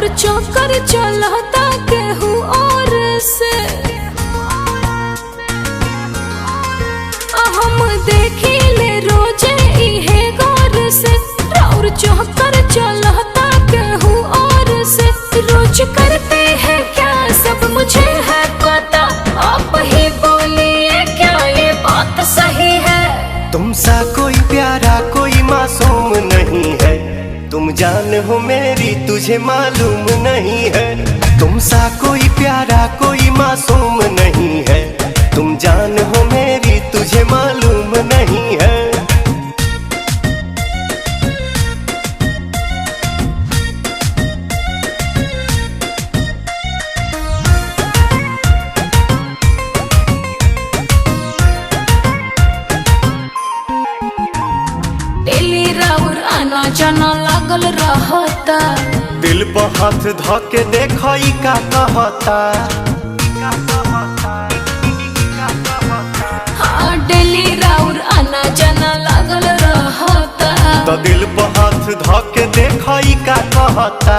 राउर चौकर चलता केहू और से हम देखी ले रोजे इहे गौर से। राउर चौकर चलता केहू और से रोज करते हैं क्या सब मुझे है पता। आप ही बोलिए क्या ये बात सही है। तुमसा कोई प्यारा कोई मासूम नहीं है। तुम जान हो मेरी तुझे मालूम नहीं है। तुमसा कोई प्यारा कोई मासूम नहीं है। तुम जान हो मेरी तुझे मालूम नहीं है। डेली राउर आना जाना लागल रहता। दिल पर हाथ धके देखई का कहता। हाँ डेली राउर आना जाना लागल रहता। तो दिल पर हाथ धके देखई का कहता।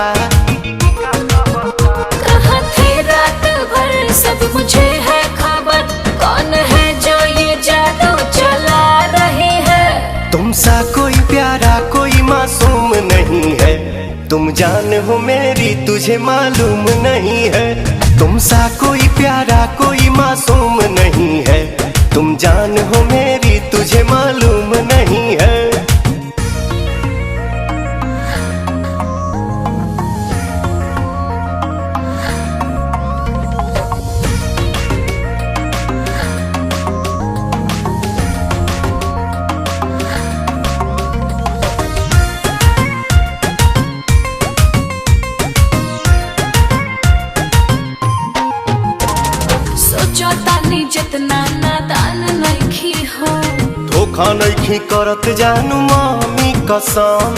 कहाँ थे रात भर सब मुझे है खबर। कौन है जो ये जादू चला रही है। तुमसा कोई प्यारा कोई मासूम नहीं है। तुम जान हो मेरी तुझे मालूम नहीं है। तुमसा कोई प्यारा कोई मासूम नहीं है। तुम जान हो मेरी तुझे मालूम नहीं है। सोचतानी जितना नादान नइखी हो। धोखा नइखी करत जानू मामी कसम।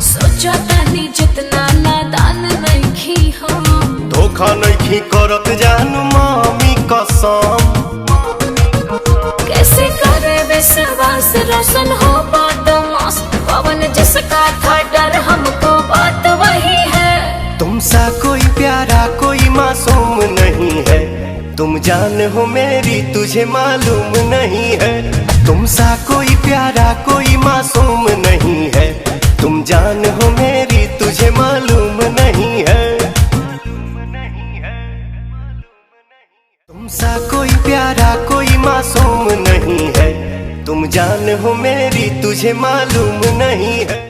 सोचतानी जितना नादान नइखी हो। धोखा नइखी करत जानू मामी कसम। कैसे करे विश्वास रोशन हो बदमाश। पवन जिसका था डर हमको बात वही है। तुमसा कोई प्यारा कोई मासूम नहीं है। तुम जान हो मेरी तुझे मालूम नहीं है। तुमसा कोई प्यारा कोई मासूम नहीं है। तुम जान हो मेरी तुझे मालूम नहीं है। तुमसा कोई प्यारा कोई मासूम नहीं है। तुम जान हो मेरी तुझे मालूम नहीं है।